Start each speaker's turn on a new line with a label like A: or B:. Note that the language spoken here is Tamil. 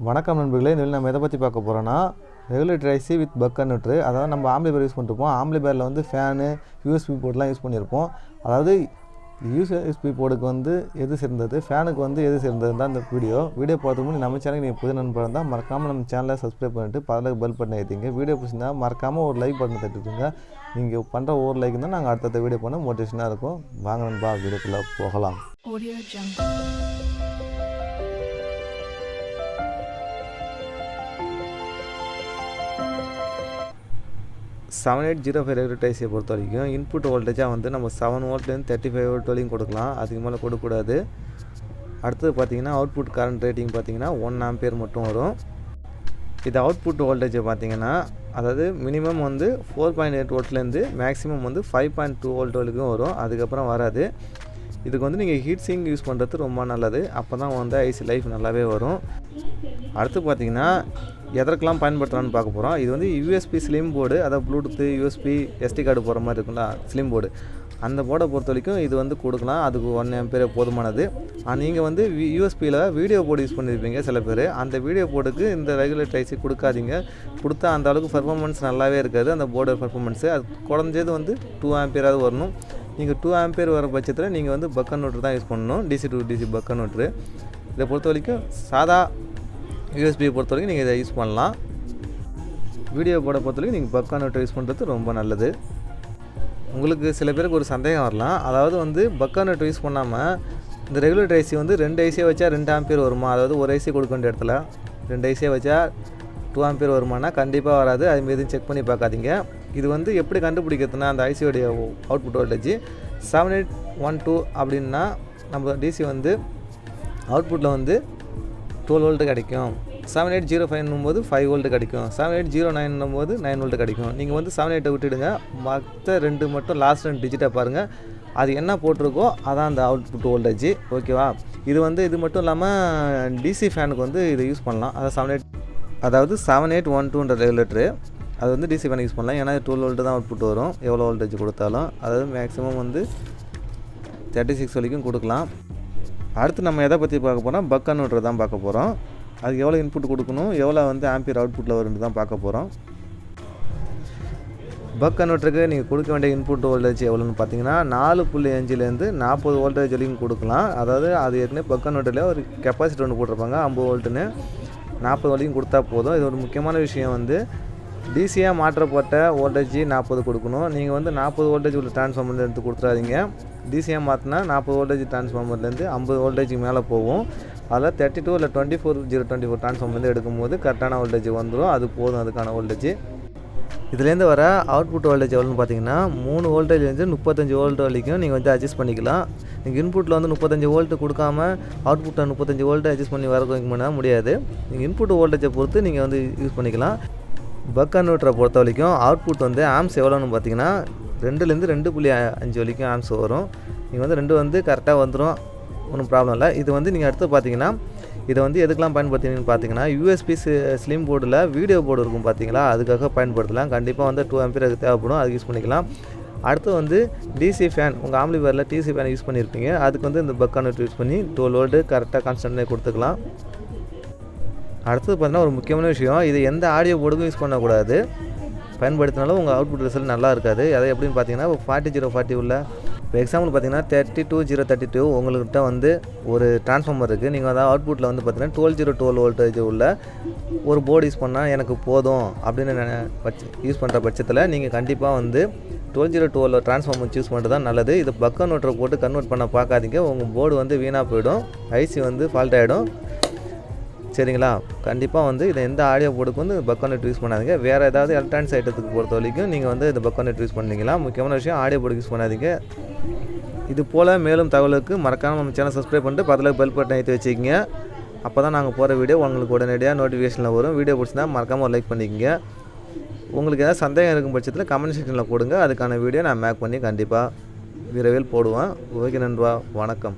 A: வணக்கம் நண்பர்களே. இதில் நம்ம எதை பற்றி பார்க்க போகிறோன்னா regulator IC with buck converter. அதாவது நம்ம ஆம்பிளிஃபையர் யூஸ் பண்ணிருப்போம். ஆம்பிளிஃபையரில் வந்து ஃபேனு யூஎஸ்பி போர்ட்லாம் யூஸ் பண்ணியிருப்போம். அதாவது யூஎஸ்பி போர்டுக்கு வந்து எது சிறந்தது, ஃபேனுக்கு வந்து எது சிறந்தது தான் இந்த வீடியோ போகிறதுக்கு முன்னாடி நம்ம சேனலுக்கு நீங்கள் புது நண்பர் இருந்தால் மறக்காமல் நம்ம சேனலை சப்ஸ்கிரைப் பண்ணிட்டு பக்கத்தில் பெல் பட்டன் ஏற்றிங்க. வீடியோ பிடிச்சிருந்தா மறக்காமல் ஒரு லைக் பட்டன் தட்டிட்டுங்க. நீங்கள் பண்ணுற ஒரு லைக் தான் நாங்கள் அடுத்த வீடியோ பண்ண மோட்டிவேஷனாக இருக்கும். வாங்க நண்பா, வீடியோக்குள்ளே போகலாம். 7805 ரெகுலேட்டர் ஐசியை பொறுத்த வரைக்கும் இன்புட் வோல்டேஜாக வந்து நம்ம 7 வோல்ட்லேருந்து 35 வோல்ட் வரைக்கும் கொடுக்கலாம். அதுக்கு மேலே கொடுக்கக்கூடாது. அடுத்தது பார்த்திங்கன்னா அவுட்புட் கரண்ட் ரேட்டிங் பார்த்திங்கன்னா 1 ஆம்பியர் மட்டும் வரும். இது அவுட்புட் வோல்டேஜை பார்த்திங்கன்னா அதாவது மினிமம் வந்து 4.8 வோல்ட்லேருந்து மேக்ஸிமம் வந்து 5.2 வோல்ட் வரைக்கும் வரும். அதுக்கப்புறம் வராது. இதுக்கு வந்து நீங்கள் ஹீட் சிங் யூஸ் பண்ணுறது ரொம்ப நல்லது. அப்போ தான் வந்து ஐசி லைஃப் நல்லாவே வரும். அடுத்து பார்த்திங்கன்னா எதற்கெல்லாம் பயன்படுத்தலாம்னு பார்க்க போகிறோம். இது வந்து யூஎஸ்பி ஸ்லிம் போர்டு, அதாவது ப்ளூடூத்து யூஎஸ்பி எஸ்டி கார்டு போகிற மாதிரி இருக்குங்களா ஸ்லிம் போர்டு. அந்த போர்டை பொறுத்த வரைக்கும் இது வந்து கொடுக்கலாம். அதுக்கு 1 ஆம்பியர் போதுமானது. நீங்கள் வந்து யூஎஸ்பியில் வீடியோ போர்டு யூஸ் பண்ணியிருப்பீங்க சில பேர். அந்த வீடியோ போர்டுக்கு இந்த ரெகுலேட்டர் ஐசி கொடுக்காதீங்க. கொடுத்தா அந்த அளவுக்கு பர்ஃபார்மன்ஸ் நல்லாவே இருக்காது. அந்த போர்டு பர்ஃபார்மன்ஸு அது குறைஞ்சது வந்து 2 ஆம்பியராவது வரணும். நீங்கள் 2 ஆம்பியர் வர பட்சத்தில் நீங்கள் வந்து பக் கன்வெர்ட்டர் தான் யூஸ் பண்ணணும். DC to DC buck converter. இதை பொறுத்த வரைக்கும் சாதா யூஎஸ்பியை பொறுத்த வரைக்கும் நீங்கள் இதை யூஸ் பண்ணலாம். வீடியோ போர்டை பொறுத்த வரைக்கும் நீங்கள் பக் கன்வெர்ட்டர் யூஸ் பண்ணுறது ரொம்ப நல்லது. உங்களுக்கு சில பேருக்கு ஒரு சந்தேகம் வரலாம். அதாவது வந்து பக் கன்வெர்ட்டர் யூஸ் பண்ணாமல் இந்த ரெகுலேட்டர் ஐசி வந்து 2 ஐசியை வச்சா 2 ஆம்பியர் வருமா, அதாவது ஒரு ஐசி கொடுக்க வேண்டிய இடத்துல 2 ஐசியை வச்சா 2 ஆம்பியர் வருமானா கண்டிப்பாக வராது. அதுமாரி எதுவும் செக் பண்ணி பார்க்காதீங்க. இது வந்து எப்படி கண்டுபிடிக்கிறதுனா அந்த ஐசியோடைய அவுட்புட் வோல்டேஜ் 7812 அப்படின்னா நம்ம டிசி வந்து அவுட்புட்டில் வந்து 12 வோல்ட்டு கிடைக்கும். 7805 போது 5 வோல்ட்டு கிடைக்கும். 7809 போது 9 வோல்ட்டு கிடைக்கும். நீங்கள் வந்து 78 விட்டுடுங்க. மற்ற 2 மட்டும் லாஸ்ட் 2 டிஜிட்டாக பாருங்கள். அது என்ன போட்டிருக்கோ அதான் அந்த அவுட்புட் வோல்டேஜ். ஓகேவா? இது வந்து இது மட்டும் இல்லாமல் டிசி ஃபேனுக்கு வந்து இதை யூஸ் பண்ணலாம். அதாவது 7812 ரெகுலேட்டரு அது வந்து டிசி ஃபேன் யூஸ் பண்ணலாம். ஏன்னா 12 வோல்ட்டு தான் அவுட்புட் வரும் எவ்வளோ வோல்டேஜ் கொடுத்தாலும். அதாவது மேக்ஸிமம் வந்து 36 வரைக்கும் கொடுக்கலாம். அடுத்து நம்ம எதை பற்றி பார்க்க போகிறோம், பக் கன்வெர்ட்டர் தான் பார்க்க போகிறோம். அதுக்கு எவ்வளோ இன்புட் கொடுக்கணும், எவ்வளோ வந்து ஆம்பியர் அவுட்புட்டில் வரும்னு தான் பார்க்க போகிறோம். பக் கன்வெர்ட்டருக்கு நீங்கள் கொடுக்க வேண்டிய இன்புட் வோல்டேஜ் எவ்வளோன்னு பார்த்தீங்கன்னா 4.5லேருந்து 40 வோல்டேஜ் வரைக்கும் கொடுக்கலாம். அதாவது அது ஏற்கனவே பக் கன்வெர்ட்டரில் ஒரு கெப்பாசிட்டி ஒன்று போட்டிருப்பாங்க 50 வோல்ட்டுன்னு. 40 வரைக்கும் கொடுத்தா போதும். இது ஒரு முக்கியமான விஷயம் வந்து டிசியாக மாற்றப்பட்ட வோல்டேஜ் 40 கொடுக்கணும். நீங்கள் வந்து 40 வோல்டேஜ் உள்ள டிரான்ஸ்ஃபார்மர்லேருந்து எடுத்து கொடுத்துறாதீங்க. டிசியாக மாற்றினா 40 வோல்டேஜ் டிரான்ஸ்ஃபார்மர்லேருந்து 50 வோல்டேஜுக்கு மேலே போகும். அதில் 32 இல்லை 24 டிரான்ஸ்ஃபார்மர்லேருந்து எடுக்கும்போது கரெக்டான வோல்டேஜ் வந்துடும். அது போதும் அதுக்கான வோல்டேஜ். இதுலேருந்து வர அவுட்புட் வோல்டேஜ் எவ்வளோன்னு பார்த்தீங்கன்னா 3 வோல்டேஜ்லேருந்து 35 வோல்ட் வரைக்கும் நீங்கள் வந்து அட்ஜஸ்ட் பண்ணிக்கலாம். நீங்கள் இன்புட்டில் வந்து 35 வோல்ட்டு கொடுக்காம அவுட்புட்டில் 35 வோல்ட்டு அட்ஜஸ்ட் பண்ணி வர முடியாது. நீங்கள் இன்புட் வோல்டேஜை பொறுத்து நீங்கள் வந்து யூஸ் பண்ணிக்கலாம். பக் கன்வெர்ட்டரை பொறுத்த வரைக்கும் அவுட்புட் வந்து ஆம்ஸ் எவ்வளோன்னு பார்த்தீங்கன்னா 2லேருந்து 2.5 வரைக்கும் ஆம்ஸ் வரும். நீங்கள் வந்து 2 வந்து கரெக்டாக வந்துடும், ஒன்றும் ப்ராப்ளம் இல்லை. இது வந்து நீங்கள் அடுத்து பார்த்தீங்கன்னா இதை வந்து எதுக்கெலாம் பயன்படுத்தினீங்கன்னு பார்த்தீங்கன்னா யூஎஸ்பி ஸ்லிம் போர்டில் வீடியோ போர்டு இருக்கும் பார்த்தீங்களா, அதுக்காக பயன்படுத்தலாம். கண்டிப்பாக வந்து 2 ஆம்பியர் அதுக்கு தேவைப்படும், அதுக்கு யூஸ் பண்ணிக்கலாம். அடுத்து வந்து டிசி ஃபேன், உங்கள் ஆம்பிளிஃபையரில் டிசி ஃபேன் யூஸ் பண்ணியிருப்பீங்க. அதுக்கு வந்து இந்த பக் கன்வெர்ட்டர் யூஸ் பண்ணி 12 வோல்ட்டு கரெக்டாக கான்ஸ்டன்ட்லேயே கொடுத்துக்கலாம். அடுத்தது பார்த்தீங்கன்னா ஒரு முக்கியமான விஷயம், இது எந்த ஆடியோ போர்டுக்கும் யூஸ் பண்ணக்கூடாது. பயன்படுத்தினாலும் உங்கள் அவுட்புட் ரிசல்ட் நல்லா இருக்காது. அதை எப்படின்னு பார்த்தீங்கன்னா 40040 உள்ள இப்போ எக்ஸாம்பிள் பார்த்தீங்கன்னா 32032 உங்கள்கிட்ட வந்து ஒரு டிரான்ஸ்ஃபார்மர் இருக்குது. நீங்கள் அதாவது அவுட்புட்டில் வந்து பார்த்தீங்கன்னா 12012 வோல்டேஜ் உள்ள ஒரு போர்டு யூஸ் பண்ணால் எனக்கு போதும் அப்படின்னு யூஸ் பண்ணுற பட்சத்தில் நீங்கள் கண்டிப்பாக வந்து 12012 டிரான்ஸ்ஃபார்மர் யூஸ் பண்ணுறது தான் நல்லது. இது பக் கன்வெர்ட்டரை போட்டு கன்வெர்ட் பண்ண பார்க்காதீங்க. உங்கள் போர்டு வந்து வீணாக போயிடும், ஐசி வந்து ஃபால்ட் ஆகிடும். சரிங்களா? கண்டிப்பாக வந்து இதை எந்த ஆடியோ போர்டுக்கு வந்து பக் கன்வெர்ட்டர் யூஸ் பண்ணாதீங்க. வேறு ஏதாவது எலக்ட்ரானிக்ஸ் ஐட்டத்துக்கு பொறுத்த வரைக்கும் நீங்கள் வந்து இந்த பக் கன்வெர்ட்டர் யூஸ் பண்ணிங்களா. முக்கியமான விஷயம் ஆடியோ போர்டுக்கு யூஸ் பண்ணாதீங்க. இது போல் மேலும் தகவலுக்கு மறக்காமல் நம்ம சேனல் சப்ஸ்கிரைப் பண்ணிட்டு பக்கத்தில் பெல் பட்டன் ஏற்றி வச்சுக்கிங்க. அப்போ தான் நாங்கள் போகிற வீடியோ உங்களுக்கு உடனடியாக நோட்டிஃபிகேஷனில் வரும். வீடியோ பிடிச்சிருந்தா மறக்காமல் ஒரு லைக் பண்ணிக்கங்க. உங்களுக்கு ஏதாவது சந்தேகம் இருக்கும் பட்சத்தில் கமெண்ட் செக்ஷனில் போடுங்க. அதுக்கான வீடியோ நான் மேக் பண்ணி கண்டிப்பாக விரைவில் போடுவேன். ஓகே நண்பா, வணக்கம்.